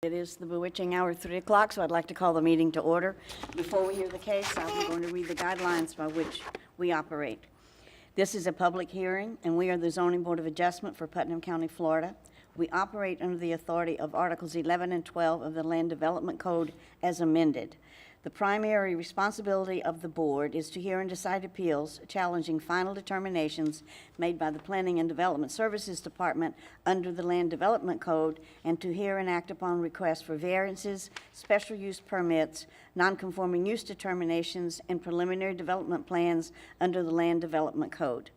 It is the bewitching hour, 3 o'clock, so I'd like to call the meeting to order. Before we hear the case, I'm going to read the guidelines by which we operate. This is a public hearing, and we are the Zoning Board of Adjustment for Putnam County, Florida. We operate under the authority of Articles 11 and 12 of the Land Development Code as amended. The primary responsibility of the board is to hear and decide appeals challenging final determinations made by the Planning and Development Services Department under the Land Development Code, and to hear and act upon requests for variances, special use permits, nonconforming use determinations, and preliminary development plans under the Land Development Code.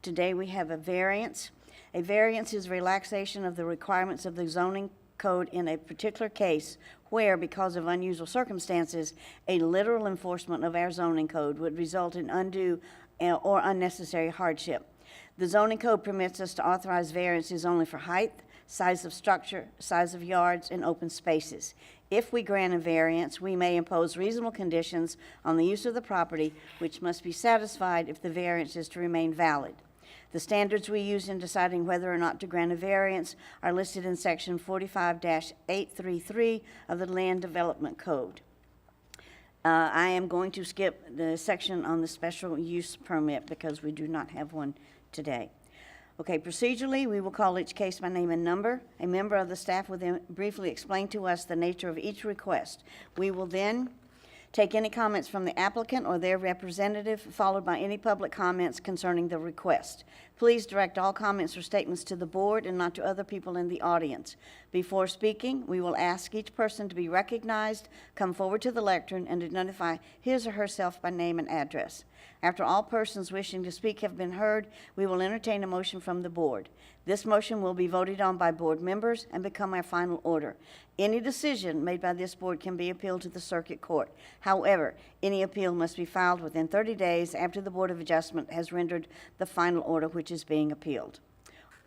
Today we have a variance. A variance is relaxation of the requirements of the zoning code in a particular case where, because of unusual circumstances, a literal enforcement of our zoning code would result in undue or unnecessary hardship. The zoning code permits us to authorize variances only for height, size of structure, size of yards, and open spaces. If we grant a variance, we may impose reasonable conditions on the use of the property, which must be satisfied if the variance is to remain valid. The standards we use in deciding whether or not to grant a variance are listed in Section 45-833 of the Land Development Code. I am going to skip the section on the special use permit because we do not have one today. Okay, procedurally, we will call each case by name and number. A member of the staff will then briefly explain to us the nature of each request. We will then take any comments from the applicant or their representative, followed by any public comments concerning the request. Please direct all comments or statements to the board and not to other people in the audience. Before speaking, we will ask each person to be recognized, come forward to the lectern, and identify his or herself by name and address. After all persons wishing to speak have been heard, we will entertain a motion from the board. This motion will be voted on by board members and become our final order. Any decision made by this board can be appealed to the circuit court. However, any appeal must be filed within 30 days after the Board of Adjustment has rendered the final order which is being appealed.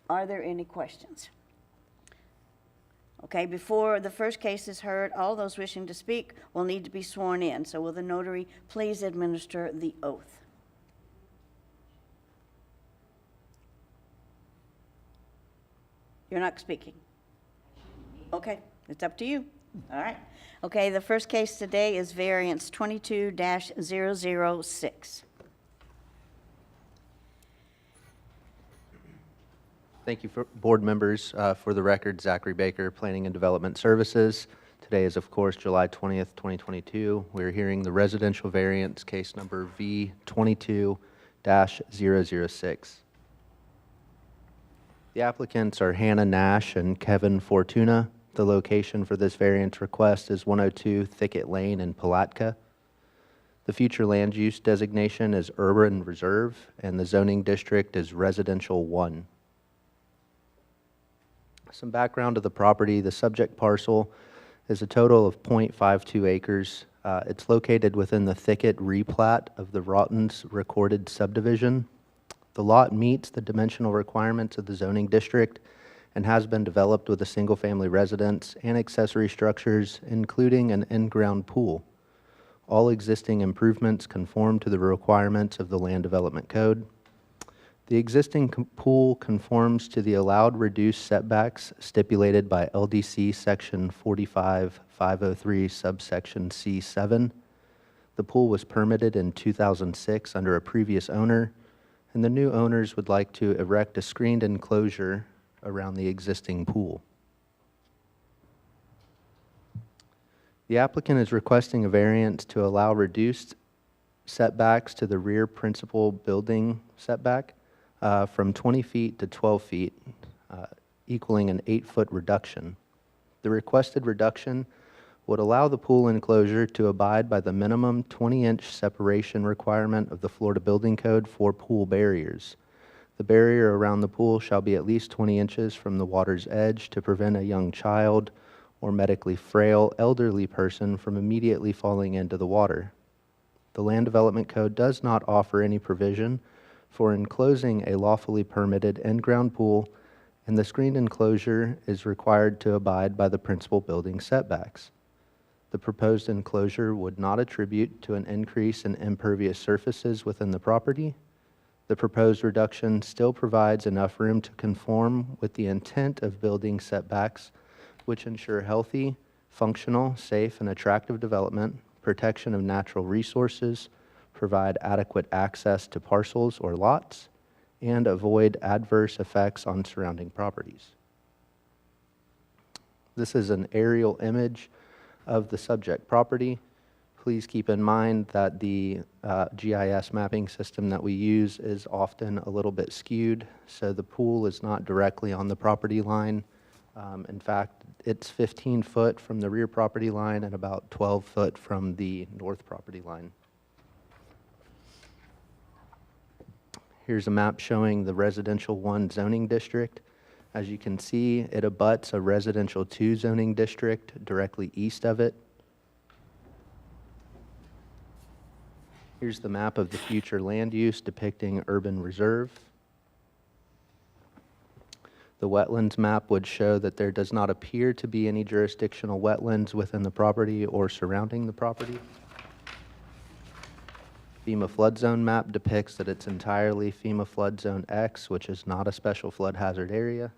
Are there any questions? Okay, before the first case is heard, all those wishing to speak will need to be sworn in. So will the notary please administer the oath? You're not speaking? Okay, it's up to you. All right. Okay, the first case today is variance 22-006. Thank you, for board members. For the record, Zachary Baker, Planning and Development Services. Today is, of course, July 20th, 2022. We're hearing the residential variance case number V22-006. The applicants are Hannah Nash and Kevin Fortuna. The location for this variance request is 102 Thicket Lane in Palatka. The future land use designation is Urban Reserve, and the zoning district is Residential 1. Some background to the property: the subject parcel is a total of 0.52 acres. It's located within the Thicket replat of the Rottens recorded subdivision. The lot meets the dimensional requirements of the zoning district and has been developed with a single-family residence and accessory structures, including an in-ground pool. All existing improvements conform to the requirements of the Land Development Code. The existing pool conforms to the allowed reduced setbacks stipulated by LDC Section 45-503, subsection C7. The pool was permitted in 2006 under a previous owner, and the new owners would like to erect a screened enclosure around the existing pool. The applicant is requesting a variance to allow reduced setbacks to the rear principal building setback from 20 feet to 12 feet, equaling an 8-foot reduction. The requested reduction would allow the pool enclosure to abide by the minimum 20-inch separation requirement of the Florida Building Code for pool barriers. The barrier around the pool shall be at least 20 inches from the water's edge to prevent a young child or medically frail elderly person from immediately falling into the water. The Land Development Code does not offer any provision for enclosing a lawfully permitted in-ground pool, and the screened enclosure is required to abide by the principal building setbacks. The proposed enclosure would not attribute to an increase in impervious surfaces within the property. The proposed reduction still provides enough room to conform with the intent of building setbacks, which ensure healthy functional, safe, and attractive development, protection of natural resources, provide adequate access to parcels or lots, and avoid adverse effects on surrounding properties. This is an aerial image of the subject property. Please keep in mind that the GIS mapping system that we use is often a little bit skewed, so the pool is not directly on the property line. In fact, it's 15 foot from the rear property line and about 12 foot from the north property line. Here's a map showing the residential 1 zoning district. As you can see, it abuts a residential 2 zoning district directly east of it. Here's the map of the future land use depicting urban reserve. The wetlands map would show that there does not appear to be any jurisdictional wetlands within the property or surrounding the property. FEMA flood zone map depicts that it's entirely FEMA flood zone X, which is not a special flood hazard area.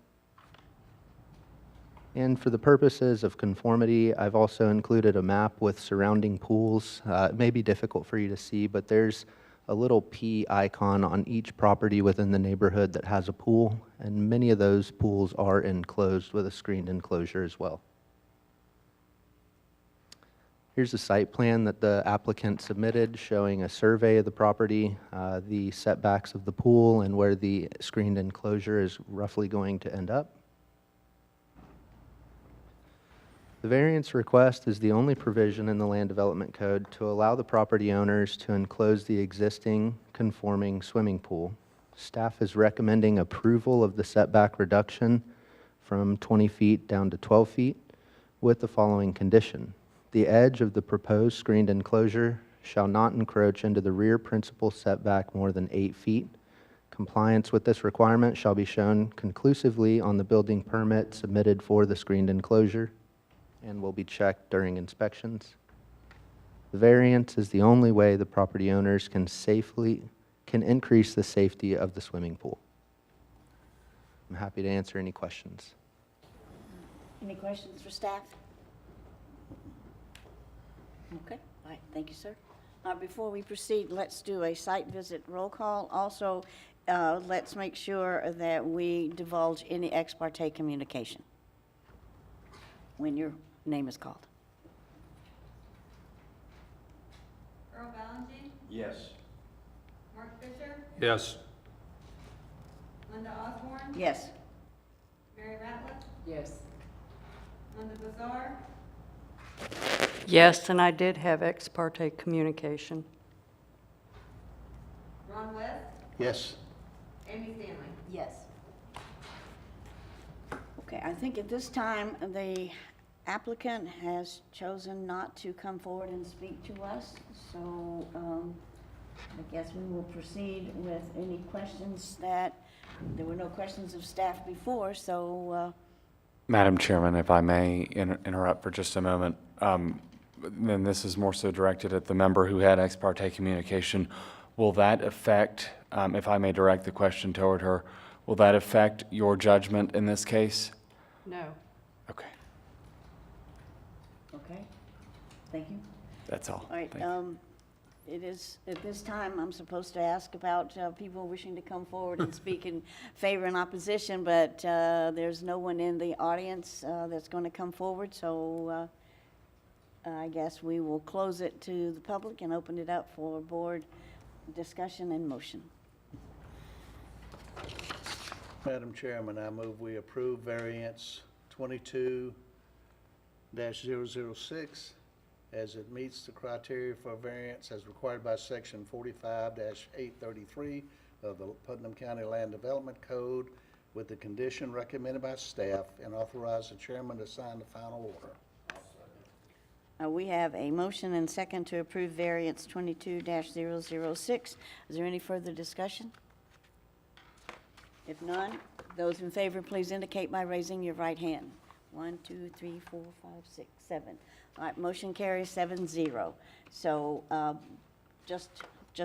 And for the purposes of conformity, I've also included a map with surrounding pools. It may be difficult for you to see, but there's a little P icon on each property within the neighborhood that has a pool, and many of those pools are enclosed with a screened enclosure as well. Here's a site plan that the applicant submitted showing a survey of the property, the setbacks of the pool, and where the screened enclosure is roughly going to end up. The variance request is the only provision in the Land Development Code to allow the property owners to enclose the existing conforming swimming pool. Staff is recommending approval of the setback reduction from 20 feet down to 12 feet with the following condition. The edge of the proposed screened enclosure shall not encroach into the rear principal setback more than 8 feet. Compliance with this requirement shall be shown conclusively on the building permit submitted for the screened enclosure and will be checked during inspections. The variance is the only way the property owners can increase the safety of the swimming pool. I'm happy to answer any questions. Any questions for staff? Okay, all right, thank you, sir. Before we proceed, let's do a site visit roll call. Also, let's make sure that we divulge any ex parte communication when your name is called. Earl Ballengee, Yes. Mark Fisher, Yes. Linda Osborne, Yes. Mary Ratliff, Yes. Linda Bazar, Yes, and I did have ex parte communication. Ron West, Yes. Amy Stanley. Yes. Okay, I think at this time, the applicant has chosen not to come forward and speak to us, so I guess we will proceed with any questions that, there were no questions of staff before, so Madam Chairman, if I may interrupt for just a moment, then this is more so directed at the member who had ex parte communication. Will that affect, if I may direct the question toward her, will that affect your judgment in this case? No. Okay, okay, thank you. that's all. All right, Thank you. it is, at this time, I'm supposed to ask about people wishing to come forward and speak in favor and opposition, but there's no one in the audience that's going to come forward, so I guess we will close it to the public and open it up for board discussion and motion. Madam Chairman, I move we approve variance 22-006 as it meets the criteria for variance as required by section 45-833 of the Putnam County Land Development Code with the condition recommended by staff and authorize the chairman to sign the final order. We have a motion and second to approve variance 22-006. Is there any further discussion? If none, those in favor, please indicate by raising your right hand. 1, 2, 3, 4, 5, 6, 7. All right, motion carries 7-0. So just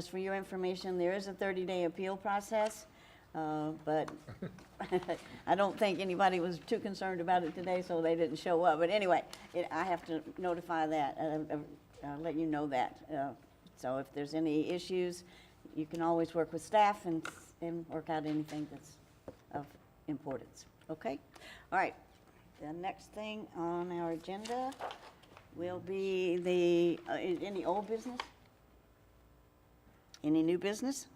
for your information, there is a 30-day appeal process. But I don't think anybody was too concerned about it today, so they didn't show up. But anyway, I have to notify that, let you know that. So if there's any issues, you can always work with staff and work out anything that's of importance. Okay? All right. The next thing on our agenda will be any old business? Any new business?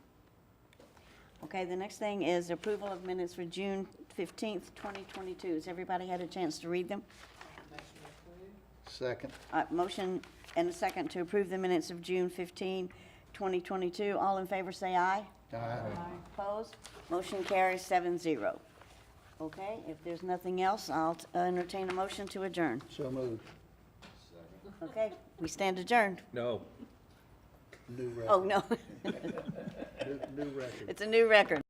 Okay, the next thing is approval of minutes for June 15th, 2022. Has everybody had a chance to read them? Second. Motion and a second to approve the minutes of June 15, 2022. All in favor, say aye. Aye. Opposed? Motion carries 7-0. Okay, if there's nothing else, I'll entertain a motion to adjourn. So moved. Okay, we stand adjourned. No. New record. Oh, no, New record. it's a new record.